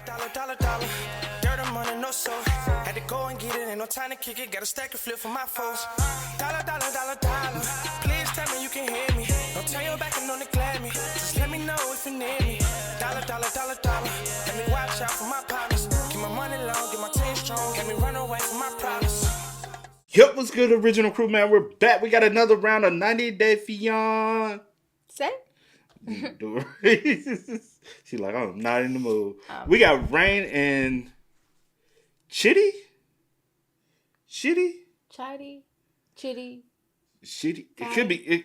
dollar. Dirt and money, no soul. Had to go and get it, ain't no time to kick it. Got a stack of flip for my foes. Dollar. Please tell me you can hear me. Don't turn your back and don't neglect me. Just let me know if you need me. Dollar. Let me watch out for my partners. Keep my money long, get my team strong. Let me run away from my problems. Yep, what's good, original crew, man? We're back. We got another round of 90 Day Fiancé. She's like, I'm not in the mood. We got Rayne and Chidi. Chidi. It could be.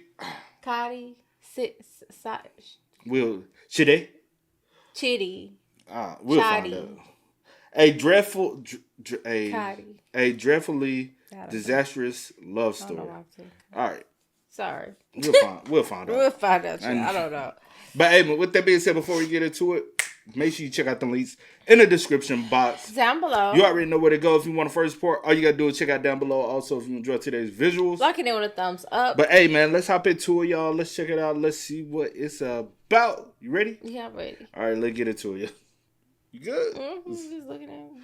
Chidi. Chidi. We'll find out. A dreadfully disastrous love story. All right. Sorry. We'll find out. We'll find out. I don't know. But hey, with that being said, before we get into it, make sure you check out the links in the description box. Down below. You already know where to go if you want to first support. All you got to do is check out down below. Also, if you enjoyed today's visuals. Locking it with a thumbs up. But hey, man, let's hop into it, y'all. Let's check it out. Let's see what it's about. You ready? Yeah, I'm ready. All right, let's get into it. You good? Mm-hmm, just looking at me.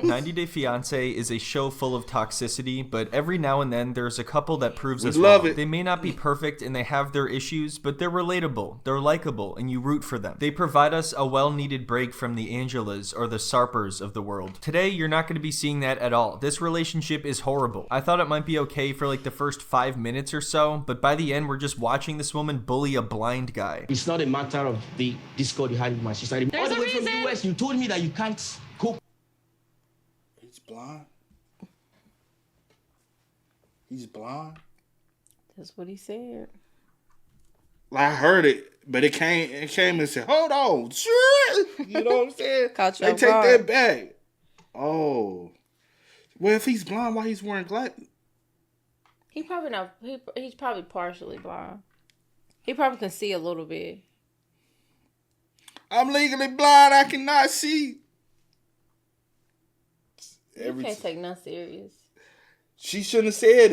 90 Day Fiancé is a show full of toxicity, but every now and then there's a couple that proves us love wrong. it. They may not be perfect and they have their issues, but they're relatable, they're likable, and you root for them. They provide us a well-needed break from the Angelas or the Sarpers of the world. Today, you're not going to be seeing that at all. This relationship is horrible. I thought it might be okay for like the first 5 minutes or so, but by the end, we're just watching this woman bully a blind guy. It's not a matter of the discord you had with my sister. There's all the a way from reason. the US, you told me that you can't cook. He's blind. He's blind. That's what he said. I heard it, but it came and said, hold on. You know what I'm saying? Caught you they off take guard. that back. Oh. Well, if he's blind, why he's wearing glasses? He probably not. He's probably partially blind. He probably can see a little bit. I'm legally blind. I cannot see. You can't take nothing serious. She shouldn't have said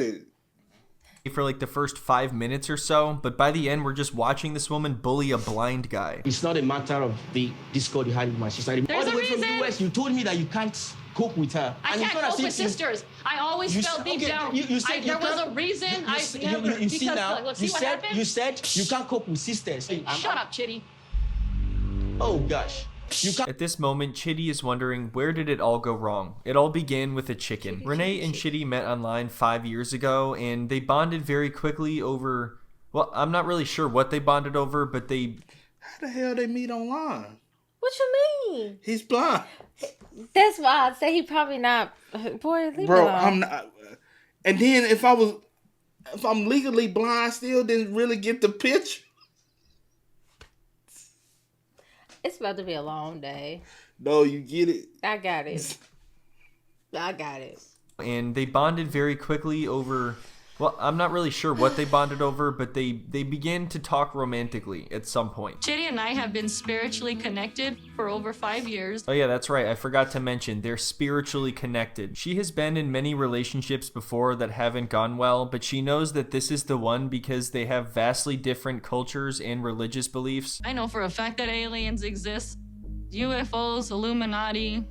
it. For like the first 5 minutes or so, but by the end, we're just watching this woman bully a blind guy. It's not a matter of the discord you had with my sister. There's all the a way from the reason. US, you told me that you can't cook with her. I And it's can't not as cope if with you- sisters. I always felt deep down. You said there you was can't- a reason. You see now. Look, see what happened? You said you can't cope with sisters. Shut up, Chidi. Oh gosh. You can't. At this moment, Chidi is wondering, where did it all go wrong? It all began with a chicken. Rayne and Chidi met online 5 years ago, and they bonded very quickly over... Well, I'm not really sure what they bonded over, but they... How the hell they meet online? What you mean? He's blind. That's why I say he probably not. Boy, leave me Bro, alone. I'm not. And then if I'm legally blind, I still didn't really get the picture. It's about to be a long day. No, you get it. I got it. And they bonded very quickly over... Well, I'm not really sure what they bonded over, but they began to talk romantically at some point. Chidi and I have been spiritually connected for over 5 years. Oh yeah, that's right. I forgot to mention, they're spiritually connected. She has been in many relationships before that haven't gone well, but she knows that this is the one because they have vastly different cultures and religious beliefs. I know for a fact that aliens exist. UFOs, Illuminati.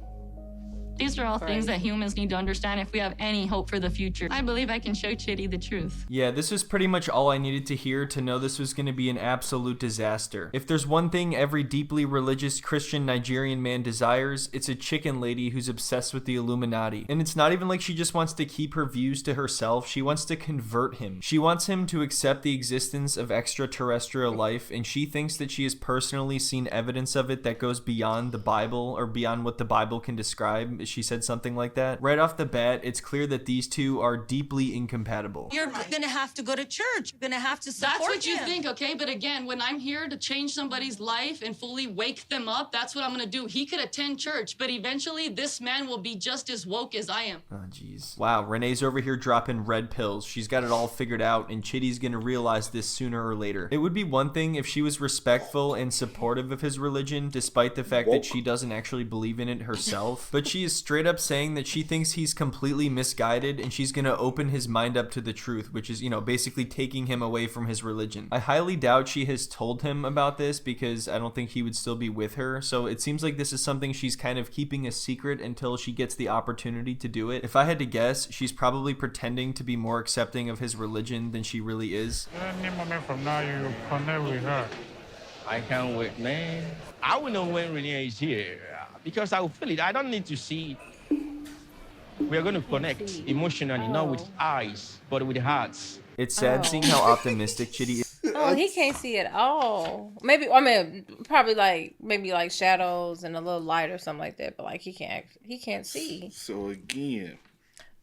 These are all things that humans need to understand if we have any hope for the future. I believe I can show Chidi the truth. Yeah, this was pretty much all I needed to hear to know this was going to be an absolute disaster. If there's one thing every deeply religious Christian Nigerian man desires, it's a chicken lady who's obsessed with the Illuminati. And it's not even like she just wants to keep her views to herself, she wants to convert him. She wants him to accept the existence of extraterrestrial life, and she thinks that she has personally seen evidence of it that goes beyond the Bible, or beyond what the Bible can describe. She said something like that. Right off the bat, it's clear that these two are deeply incompatible. You're gonna have to go to church. You're gonna have to support That's what you him. think, okay? But again, when I'm here to change somebody's life and fully wake them up, that's what I'm gonna do. He could attend church, but eventually this man will be just as woke as I am. Oh, jeez. Wow, Renee's over here dropping red pills. She's got it all figured out, and Chidi's gonna realize this sooner or later. It would be one thing if she was respectful and supportive of his religion, despite the fact that she doesn't actually believe in it herself, but she is straight up saying that she thinks he's completely misguided and she's gonna open his mind up to the truth, which is, you know, basically taking him away from his religion. I highly doubt she has told him about this because I don't think he would still be with her. So it seems like this is something she's kind of keeping a secret until she gets the opportunity to do it. If I had to guess, she's probably pretending to be more accepting of his religion than she really is. Any moment from now, you will connect with her. I can't wait, man. I will know when Rayne is here because I will feel it. I don't need to see it. We are going to connect emotionally, not with eyes, but with hearts. It's sad seeing how optimistic Chidi is. Oh, he can't see at all. Maybe, I mean, probably like maybe like shadows and a little light or something like that. But like he can't see. So again,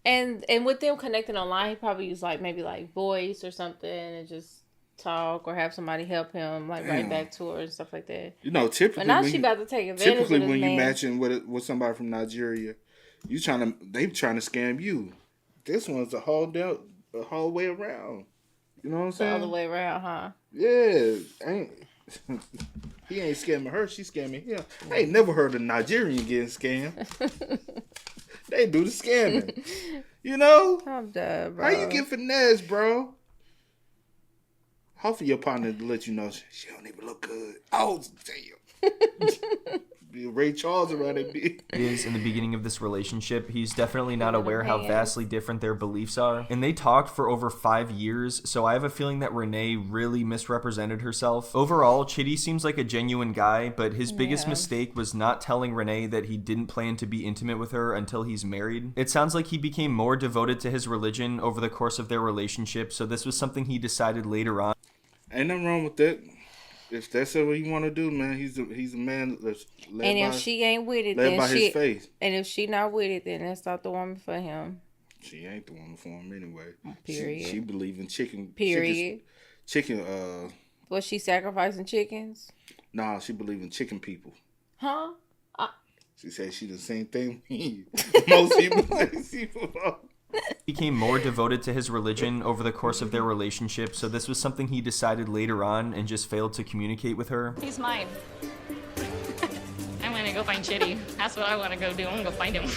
and with them connecting online, he probably use like maybe like voice or something and just talk or have somebody help him like write back to her and stuff like that. You know, typically, but now she about to take advantage of this when man. you matching with somebody from Nigeria, they trying to scam you. This one's the whole way around. You know what I'm saying? The other way around, huh? Yeah, he ain't scamming her. She's scamming him. I ain't never heard of Nigerian getting scammed. They do the scamming. You know? I'm done, bro. How you get finesse, bro? Hopefully your partner let you know she don't even look good. Oh, damn. Ray Charles around that bitch. Is in the beginning of this relationship, he's definitely not aware how vastly different their beliefs are. And they talked for over 5 years, so I have a feeling that Rayne really misrepresented herself. Overall, Chidi seems like a genuine guy, but his biggest mistake was not telling Rayne that he didn't plan to be intimate with her until he's married. It sounds like he became more devoted to his religion over the course of their relationship, so this was something he decided later on. Ain't nothing wrong with that. If that's what you want to do, man, he's a man that's led and if by, she ain't with it, led then by she, his faith. And if she not with it, then that's not the woman for him. She ain't the woman for him anyway. Period. She believe in chicken. Period. Chicken. Was she sacrificing chickens? Nah, she believe in chicken people. Huh? She said she the same thing. Most people say became more devoted to his religion over the course of their relationship, so this was something he decided later on and just failed to communicate with her. He's mine. I'm gonna go find Chidi. That's what I want to go do. I'm gonna go find him.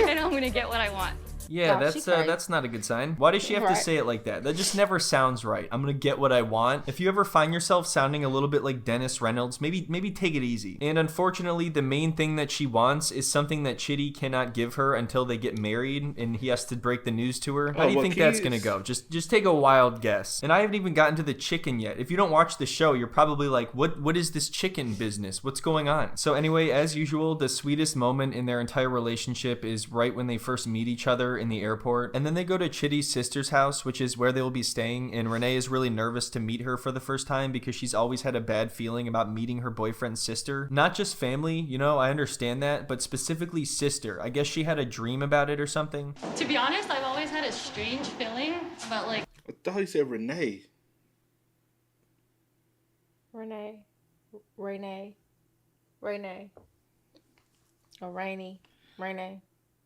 And I'm gonna get what I want. Yeah, that's not a good sign. Why does she have to say it like that? That just never sounds right. I'm gonna get what I want. If you ever find yourself sounding a little bit like Dennis Reynolds, maybe take it easy. And unfortunately, the main thing that she wants is something that Chidi cannot give her until they get married, and he has to break the news to her. How do you think that's gonna go? Just take a wild guess. And I haven't even gotten to the chicken yet. If you don't watch the show, you're probably like, what is this chicken business? What's going on? So anyway, as usual, the sweetest moment in their entire relationship is right when they first meet each other in the airport, and then they go to Chidi's sister's house, which is where they will be staying, and Rayne is really nervous to meet her for the first time because she's always had a bad feeling about meeting her boyfriend's sister. Not just family, you know, I understand that, but specifically sister. I guess she had a dream about it or something. To be honest, I've always had a strange feeling about like... I thought he said Rayne. Or Rayne.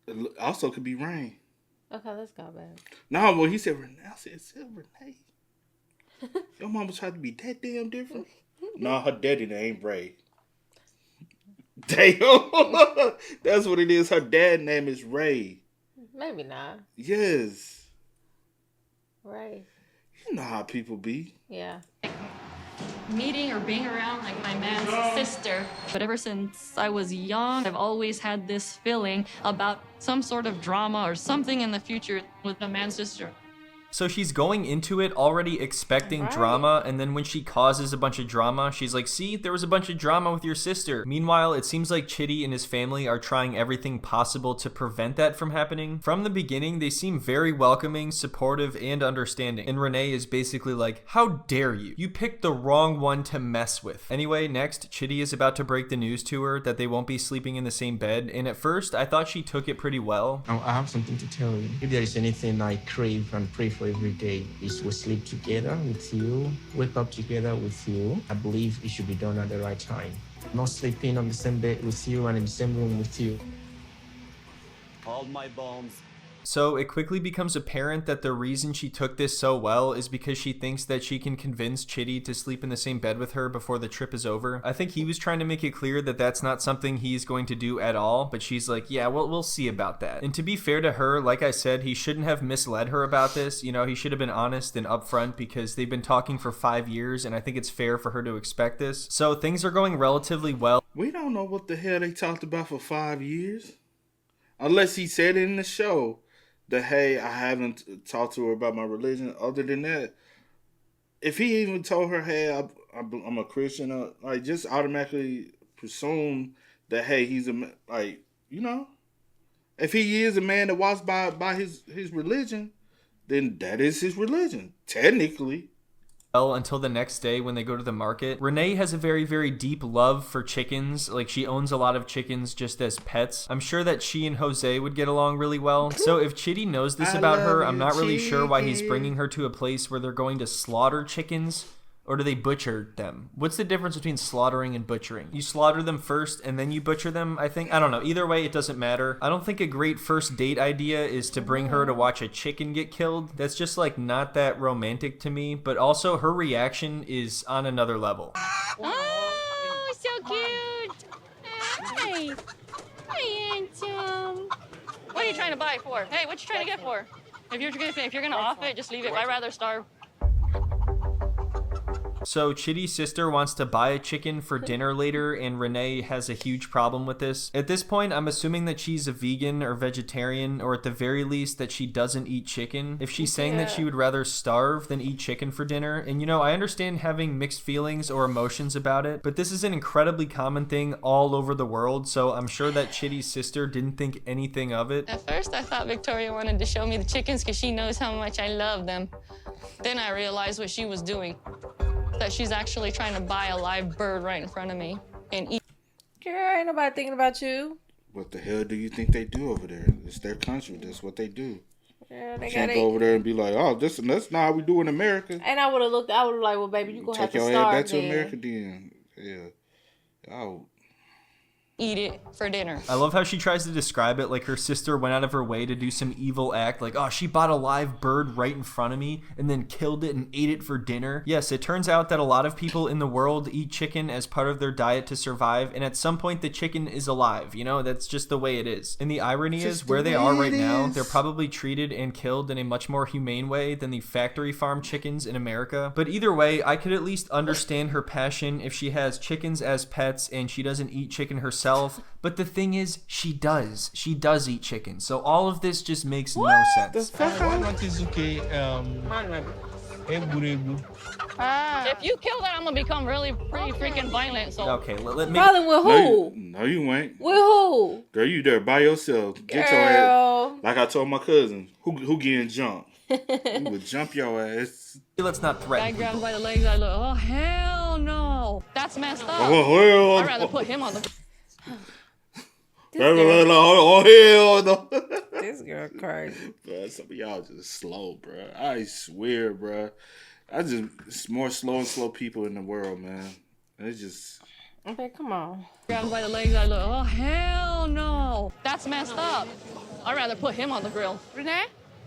It also could be Rayne. Okay, let's go back. No, well, he said Rayne. I said Rayne. Your mama tried to be that damn different. No, her daddy name ain't Ray. Damn. That's what it is. Her dad name is Ray. Maybe not. Yes. Ray. You know how people be. Yeah. Meeting or being around like my man's sister. But ever since I was young, I've always had this feeling about some sort of drama or something in the future with my man's sister. So she's going into it already expecting drama, and then when she causes a bunch of drama, she's like, see, there was a bunch of drama with your sister. Meanwhile, it seems like Chidi and his family are trying everything possible to prevent that from happening. From the beginning, they seem very welcoming, supportive, and understanding. And Rayne is basically like, how dare you? You picked the wrong one to mess with. Anyway, next, Chidi is about to break the news to her that they won't be sleeping in the same bed, and at first, I thought she took it pretty well. I have something to tell you. If there is anything I crave and pray for every day, is we sleep together with you, wake up together with you. I believe it should be done at the right time. Not sleeping on the same bed with you and in the same room with you. Hold my bombs So it quickly becomes apparent that the reason she took this so well is because she thinks that she can convince Chidi to sleep in the same bed with her before the trip is over. I think he was trying to make it clear that that's not something he's going to do at all, but she's like, yeah, well, we'll see about that. And to be fair to her, like I said, he shouldn't have misled her about this. You know, he should have been honest and upfront because they've been talking for 5 years, and I think it's fair for her to expect this. So things are going relatively well. We don't know what the hell they talked about for 5 years. Unless he said it in the show that, hey, I haven't talked to her about my religion. Other than that, if he even told her, hey, I'm a Christian, like, just automatically presume that, hey, he's a, like, you know, if he is a man that walks by his religion, then that is his religion, technically. Well, until the next day when they go to the market. Rayne has a very, very deep love for chickens. Like, she owns a lot of chickens just as pets. I'm sure that she and Jose would get along really well. So if Chidi knows this about her, I'm not really sure why he's bringing her to a place where they're going to slaughter chickens. Or do they butcher them? What's the difference between slaughtering and butchering? You slaughter them first and then you butcher them, I think? I don't know. Either way, it doesn't matter. I don't think a great first date idea is to bring her to watch a chicken get killed. That's just like not that romantic to me. But also her reaction is on another level. Oh, so cute. Hi. Hi, handsome. What are you trying to buy it for? Hey, what you trying to get for? If you're gonna off it, just leave it. I'd rather starve. So Chidi's sister wants to buy a chicken for dinner later, and Rayne has a huge problem with this. At this point, I'm assuming that she's a vegan or vegetarian, or at the very least that she doesn't eat chicken. If she's saying that she would rather starve than eat chicken for dinner, and you know, I understand having mixed feelings or emotions about it, but this is an incredibly common thing all over the world, so I'm sure that Chidi's sister didn't think anything of it. At first, I thought Victoria wanted to show me the chickens because she knows how much I love them. Then I realized what she was doing. That she's actually trying to buy a live bird right in front of me and eat. Girl, ain't nobody thinking about you. What the hell do you think they do over there? It's their country. That's what they do. Yeah, they can't go over there and be like, oh, that's not how we do in America. And I would have like, well, baby, you gonna have to take your starve head back then. to America then. Yeah. Oh. Eat it for dinner. I love how she tries to describe it like her sister went out of her way to do some evil act, like, oh, she bought a live bird right in front of me and then killed it and ate it for dinner. Yes, it turns out that a lot of people in the world eat chicken as part of their diet to survive, and at some point the chicken is alive, you know, that's just the way it is. And the irony is, where they are right now, they're probably treated and killed in a much more humane way than the factory farm chickens in America. But either way, I could at least understand her passion if she has chickens as pets and she doesn't eat chicken herself. But the thing is, she does eat chicken, so all of this just makes no sense. If you kill that, I'm gonna become pretty freaking violent. So okay, let me. Violent with who? No, you ain't. With who? Girl, you there by yourself. Get your ass. Like I told my cousin, who getting jumped? He would jump your ass. Let's not threaten. I grabbed by the legs. I look. Oh hell no! That's messed up. Oh hell! I'd rather put him on the. Oh hell no! This girl crazy. Bruh, some of y'all just slow, bro. I swear, bro. It's more slow people in the world, man. It's just. Okay, come on. Grabbed by the legs. I look. Oh hell no! That's messed up. I'd rather put him on the grill. Renee,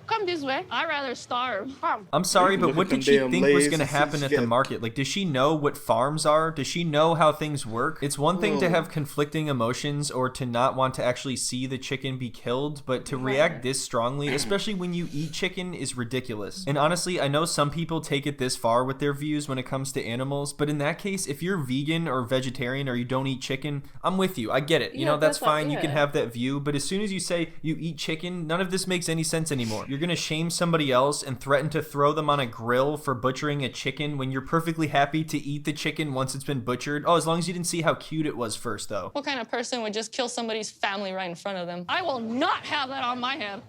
come this way. I'd rather starve. Come. I'm sorry, but what did she think was going to happen at the market? Like, does she know what farms are? Does she know how things work? It's one thing to have conflicting emotions or to not want to actually see the chicken be killed, but to react this strongly, especially when you eat chicken, is ridiculous. And honestly, I know some people take it this far with their views when it comes to animals, but in that case, if you're vegan or vegetarian or you don't eat chicken, I'm with you. I get it. You know, that's fine. You can have that view, but as soon as you say you eat chicken, none of this makes any sense anymore. You're going to shame somebody else and threaten to throw them on a grill for butchering a chicken when you're perfectly happy to eat the chicken once it's been butchered. Oh, as long as you didn't see how cute it was first, though. What kind of person would just kill somebody's family right in front of them? I will not have that on my head.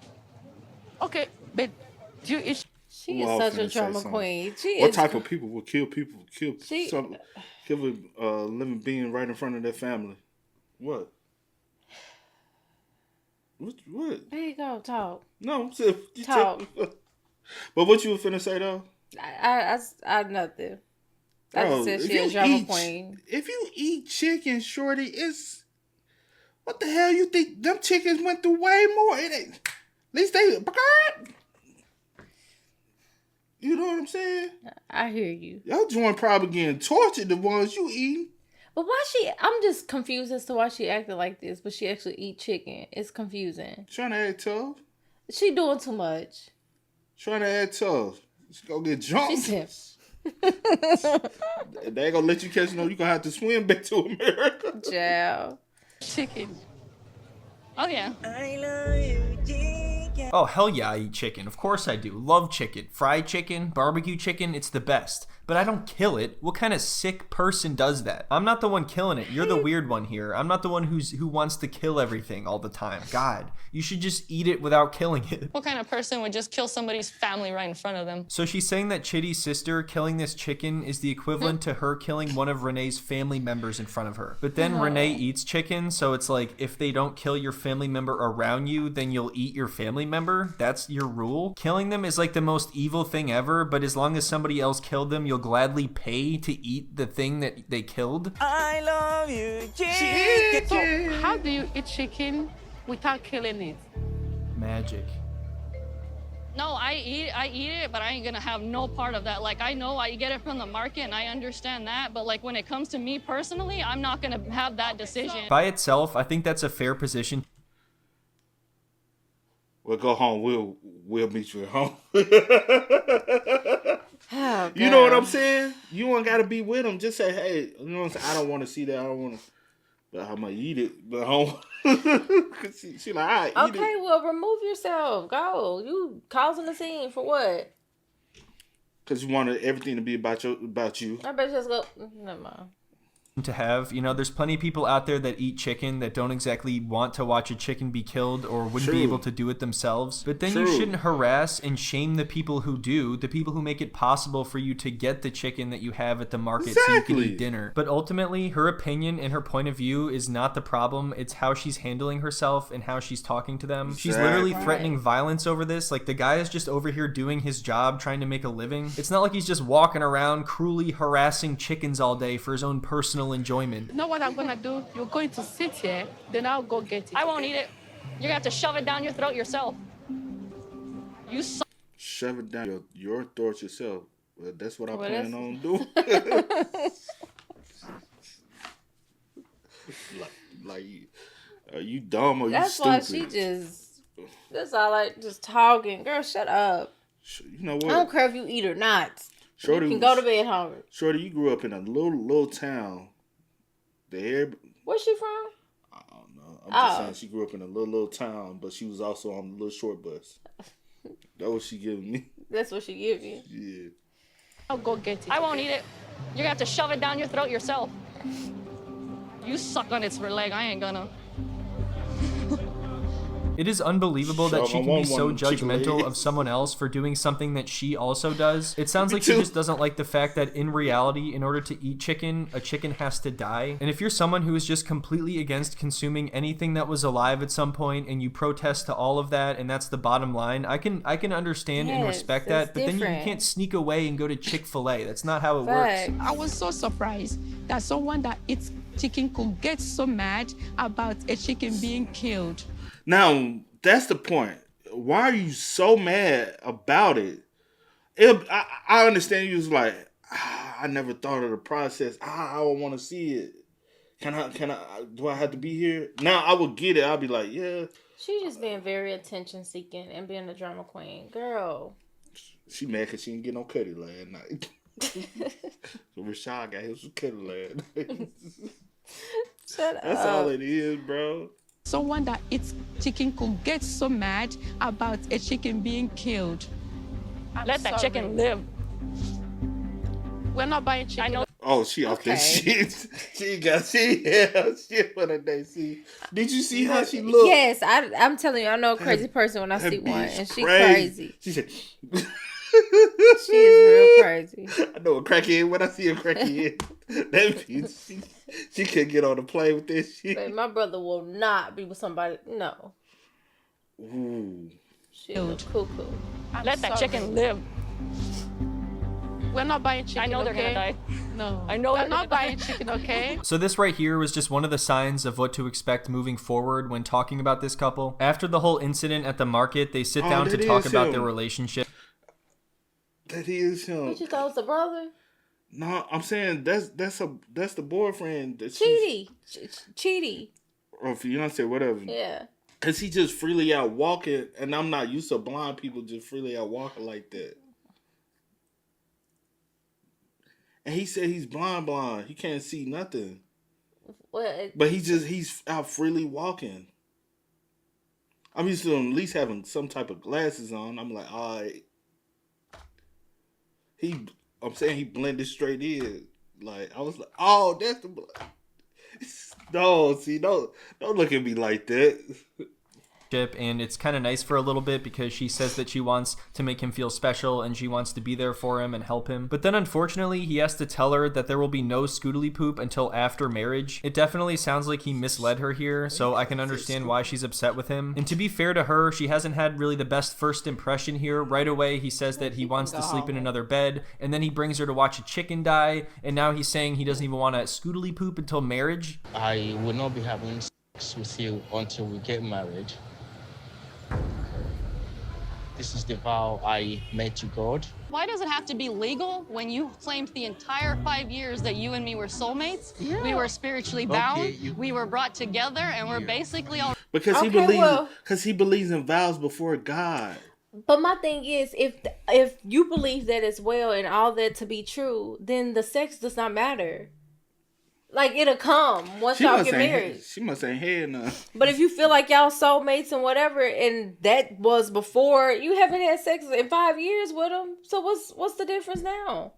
Okay, but she is such a drama queen. What type of people would kill a living being right in front of their family? What? What? There you go, talk. No, talk. But what you were finna say though? I nothing. I just said she a drama queen. If you eat chicken, shorty, it's what the hell you think? Them chickens went through way more. At least they, you know what I'm saying? I hear you. Your joint probably getting tortured, the ones you eat. But why I'm just confused as to why she acted like this, but she actually eat chicken. It's confusing. Trying to act tough. She doing too much. Trying to act tough. Just go get jumped. She said, they ain't gonna let you catch you gonna have to swim back to America. Ciao. Chicken. Oh, yeah. I love you, chicken. Oh, hell yeah, I eat chicken. Of course I do. Love chicken. Fried chicken, barbecue chicken, it's the best. But I don't kill it. What kind of sick person does that? I'm not the one killing it. You're the weird one here. I'm not the one who wants to kill everything all the time. God, you should just eat it without killing it. What kind of person would just kill somebody's family right in front of them? So she's saying that Chidi's sister killing this chicken is the equivalent to her killing one of Renee's family members in front of her. But then Renee eats chicken, so it's like if they don't kill your family member around you, then you'll eat your family member. That's your rule. Killing them is like the most evil thing ever, but as long as somebody else killed them, you'll gladly pay to eat the thing that they killed. I love you, chicken. So how do you eat chicken without killing it? Magic. No, I eat it, but I ain't gonna have no part of that. Like, I know I get it from the market and I understand that, but like when it comes to me personally, I'm not gonna have that decision. By itself, I think that's a fair position. Well, go home. We'll meet you at home. Oh, you know what I'm saying? You don't gotta be with them. Just say, hey, you know what I'm saying? I don't want to see that. I don't want to. But I'm gonna eat it. But home. she like, I eat it. okay, well, remove yourself. Go. You causing a scene for what? Because you wanted everything to be about you. I bet you just go. Never mind. To have, you know, there's plenty of people out there that eat chicken that don't exactly want to watch a chicken be killed or wouldn't be able to do it themselves. But then you shouldn't harass and shame the people who do, the people who make it possible for you to get the chicken that you have at the market so you can eat dinner. But ultimately, her opinion and her point of view is not the problem. It's how she's handling herself and how she's talking to them. She's literally threatening violence over this. Like, the guy is just over here doing his job, trying to make a living. It's not like he's just walking around cruelly harassing chickens all day for his own personal enjoyment. You know what I'm gonna do? You're going to sit here, then I'll go get it. I won't eat it. You're gonna have to shove it down your throat yourself. You suck. Shove it down your throat yourself. Well, that's what I plan on doing. like, are you dumb or you stupid? That's why she just. That's all like just talking. Girl, shut up. You know what? I don't care if you eat or not. Shorty, you can go to bed hungry. Shorty, you grew up in a little town. Where's she from? I don't know. I'm just saying she grew up in a little town, but she was also on the little short bus. That's what she giving me. That's what she give you? Yeah. I'll go get it. I won't eat it. You're gonna have to shove it down your throat yourself. You suck on its leg. I ain't gonna. It is unbelievable that she can be so judgmental of someone else for doing something that she also does. It sounds like she just doesn't like the fact that in reality, in order to eat chicken, a chicken has to die. And if you're someone who is just completely against consuming anything that was alive at some point and you protest to all of that and that's the bottom line, I can understand and respect that, but then you can't sneak away and go to Chick-fil-A. That's not how it works. I was so surprised that someone that eats chicken could get so mad about a chicken being killed. Now, that's the point. Why are you so mad about it? I understand you was like, I never thought of the process. I don't want to see it. Can I, do I have to be here? Now, I would get it. I'll be like, yeah. She just being very attention seeking and being a drama queen. Girl. She mad because she didn't get no cutty last night. So Rashad got his cutty last night. Shut up. That's all it is, bro. Someone that eats chicken could get so mad about a chicken being killed. Let that chicken live. We're not buying chicken. I know. Oh, she off that shit. She for the day. See, did you see how she looked? Yes, I'm telling you, I know a crazy person when I see one, and she crazy. She said, she is real crazy. I know a crackhead when I see a crackhead. That means she can't get on the plane with this shit. Babe, my brother will not be with somebody. No. Ooh. She look cuckoo. Let that chicken live. We're not buying chicken. I know they're okay? gonna die. No, I know we're they're not gonna buying chicken. Okay. So this right here was just one of the signs of what to expect moving forward when talking about this couple. After the whole incident at the market, they sit down to talk about their relationship. That is him. What you thought was the brother? No, I'm saying that's the boyfriend. That Chidi. Chidi. Or fiance, whatever. Yeah. Cause he just freely out walking, and I'm not used to blind people just freely out walking like that. And he said he's blind. He can't see nothing. Well, but he's out freely walking. I'm used to him at least having some type of glasses on. I'm like, all right. I'm saying he blended straight in. Like, I was like, oh, that's the... No, see, don't look at me like that. And it's kind of nice for a little bit because she says that she wants to make him feel special and she wants to be there for him and help him. But then unfortunately, he has to tell her that there will be no scootily poop until after marriage. It definitely sounds like he misled her here, so I can understand why she's upset with him. And to be fair to her, she hasn't had really the best first impression here. Right away, he says that he wants to sleep in another bed, and then he brings her to watch a chicken die, and now he's saying he doesn't even want to scootily poop until marriage. I will not be having sex with you until we get married. This is the vow I made to God. Why does it have to be legal when you claimed the entire 5 years that you and me were soulmates? Yeah. We were spiritually bound. We were brought together, and we're basically all... Because he believes in vows before God. But my thing is, if you believe that as well and all that to be true, then the sex does not matter. Like, it'll come once y'all get married. She must ain't had none. But if you feel like y'all soulmates and whatever, and that was before, you haven't had sex in 5 years with them, so what's the difference now?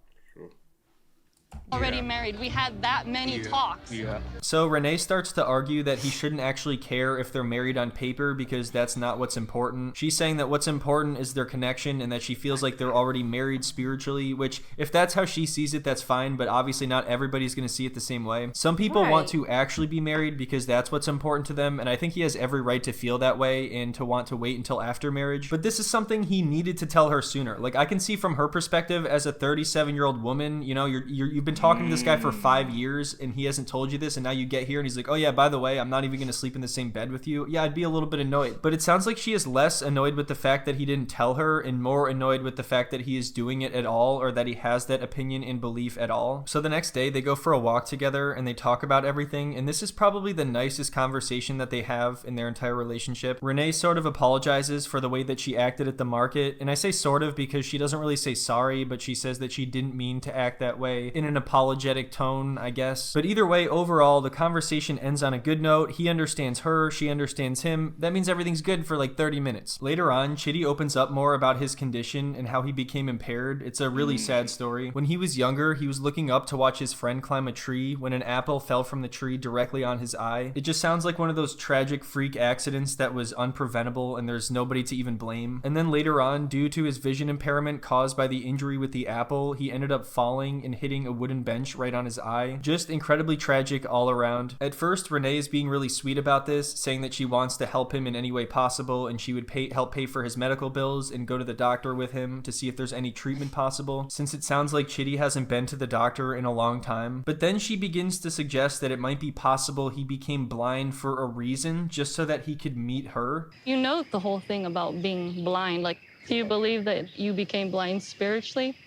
already married. We had that many talks. So Rayne starts to argue that he shouldn't actually care if they're married on paper because that's not what's important. She's saying that what's important is their connection and that she feels like they're already married spiritually, which if that's how she sees it, that's fine, but obviously not everybody's going to see it the same way. Some people want to actually be married because that's what's important to them, and I think he has every right to feel that way and to want to wait until after marriage. But this is something he needed to tell her sooner. Like, I can see from her perspective as a 37-year-old woman, you know, you've been talking to this guy for 5 years and he hasn't told you this, and now you get here and he's like, oh yeah, by the way, I'm not even going to sleep in the same bed with you. Yeah, I'd be a little bit annoyed. But it sounds like she is less annoyed with the fact that he didn't tell her and more annoyed with the fact that he is doing it at all, or that he has that opinion and belief at all. So the next day they go for a walk together and they talk about everything, and this is probably the nicest conversation that they have in their entire relationship. Rayne sort of apologizes for the way that she acted at the market, and I say sort of because she doesn't really say sorry, but she says that she didn't mean to act that way in an apologetic tone, I guess. But either way, overall, the conversation ends on a good note. He understands her, she understands him. That means everything's good for like 30 minutes. Later on, Chidi opens up more about his condition and how he became impaired. It's a really sad story. When he was younger, he was looking up to watch his friend climb a tree when an apple fell from the tree directly on his eye. It just sounds like one of those tragic freak accidents that was unpreventable and there's nobody to even blame. And then later on, due to his vision impairment caused by the injury with the apple, he ended up falling and hitting a wooden bench right on his eye. Just incredibly tragic all around. At first, Rayne is being really sweet about this, saying that she wants to help him in any way possible and she would help pay for his medical bills and go to the doctor with him to see if there's any treatment possible, since it sounds like Chidi hasn't been to the doctor in a long time. But then she begins to suggest that it might be possible he became blind for a reason, just so that he could meet her. You know the whole thing about being blind. Like, do you believe that you became blind spiritually?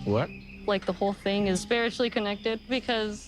What? Like, the whole thing is spiritually connected? Because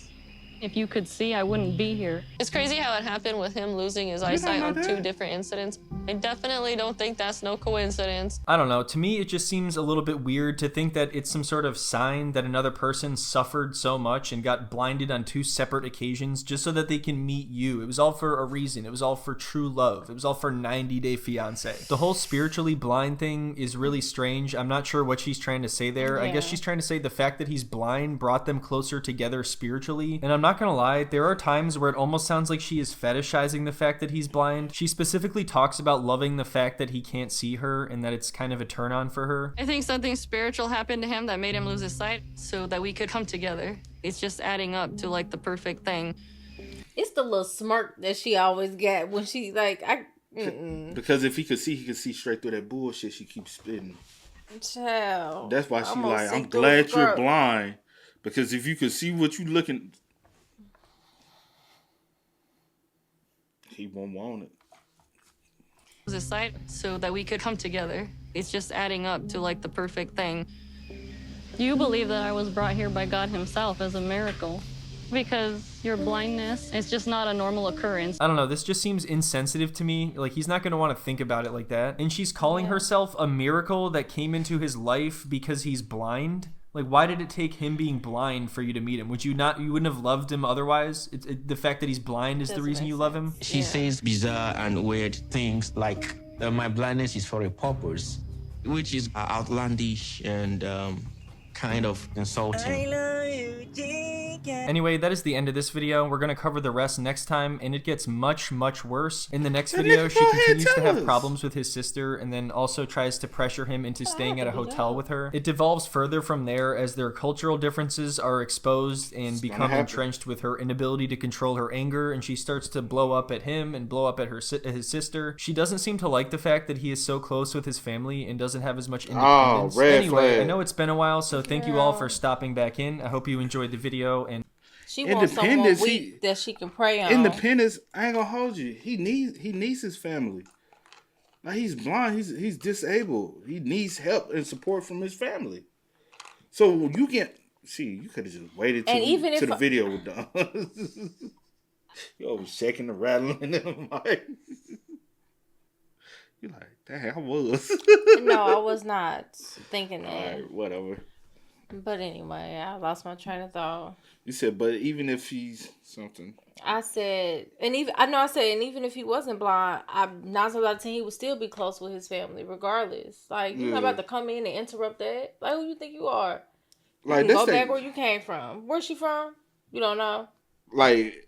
if you could see, I wouldn't be here. It's crazy how it happened with him losing his eyesight on 2 different incidents. I definitely don't think that's no coincidence. I don't know. To me, it just seems a little bit weird to think that it's some sort of sign that another person suffered so much and got blinded on 2 separate occasions just so that they can meet you. It was all for a reason. It was all for true love. It was all for 90 Day Fiance. The whole spiritually blind thing is really strange. I'm not sure what she's trying to say there. I guess she's trying to say the fact that he's blind brought them closer together spiritually. And I'm not gonna lie, there are times where it almost sounds like she is fetishizing the fact that he's blind. She specifically talks about loving the fact that he can't see her and that it's kind of a turn on for her. I think something spiritual happened to him that made him lose his sight so that we could come together. It's just adding up to like the perfect thing. It's the little smirk that she always got when she like, Because if he could see straight through that bullshit she keeps spitting. Child. That's why she Almost like, I'm sick through glad his you're throat. blind. Because if you could see what you looking, he won't want it. Aside so that we could come together. It's just adding up to like the perfect thing. You believe that I was brought here by God himself as a miracle because your blindness is just not a normal occurrence. I don't know, this just seems insensitive to me. Like, he's not going to want to think about it like that. And she's calling herself a miracle that came into his life because he's blind. Like, why did it take him being blind for you to meet him? Would you not, you wouldn't have loved him otherwise? The fact that he's blind is the reason you love him? She says bizarre and weird things like, my blindness is for a purpose, which is outlandish and kind of insulting. Anyway, that is the end of this video. We're going to cover the rest next time, and it gets much, much worse. In the next video, she continues to have problems with his sister, and then also tries to pressure him into staying at a hotel with her. It devolves further from there as their cultural differences are exposed and become entrenched with her inability to control her anger, and she starts to blow up at him and blow up at his sister. She doesn't seem to like the fact that he is so close with his family and doesn't have as much independence. Anyway, I know it's been a while, so thank you all for stopping back in. I hope you enjoyed the video, and she wants someone weak that she can pray on. Independence, I ain't gonna hold you. He needs his family. Like, he's blind, he's disabled. He needs help and support from his family. So you can't see. You could have just waited till the video was done. You always shaking and rattling in the mic. You're like, dang, I was. No, I was not thinking that. All right, whatever. But anyway, I lost my train of thought. You said, but even if he's something. I said, and even if he wasn't blind, I'm 9 times out of 10 he would still be close with his family, regardless. Like, you're not about to come in and interrupt that. Like, who you think you are? Like, go back where you came from. Where's she from? You don't know. Like,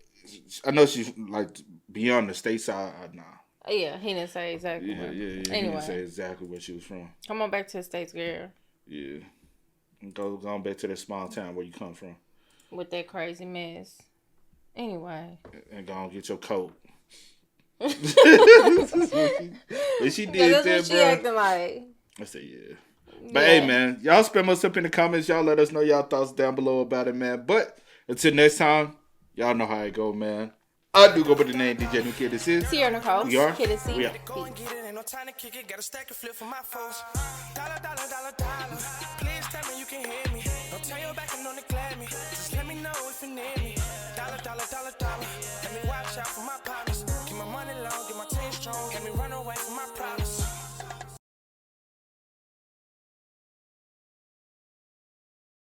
I know she's like beyond the stateside. Nah. Yeah, he didn't say exactly. Yeah. Anyway. He didn't say exactly where she was from. Come on back to the States, girl. Yeah. Go on back to that small town where you come from. With that crazy mess. Anyway. And go on get your coat. But she did that's that, what she bro. acting like. I said, yeah. But hey, man, y'all spam us up in the comments. Y'all let us know y'all thoughts down below about it, man. But until next time, y'all know how it go, man. I do go by the name DJ New Kid. This is Sierra Nicole. We are. Kid and C. We are. Go and get it, ain't no time to kick it. Got a stack of flip for my foes. Dollar, dollar, dollar, dollar. Please tell me you can hear me. Don't turn your back and don't neglect me. Just let me know if you need me. Dollar, dollar, dollar, dollar. Let me watch out for my partners. Keep my money long, get my team strong. Let me run away from my problems.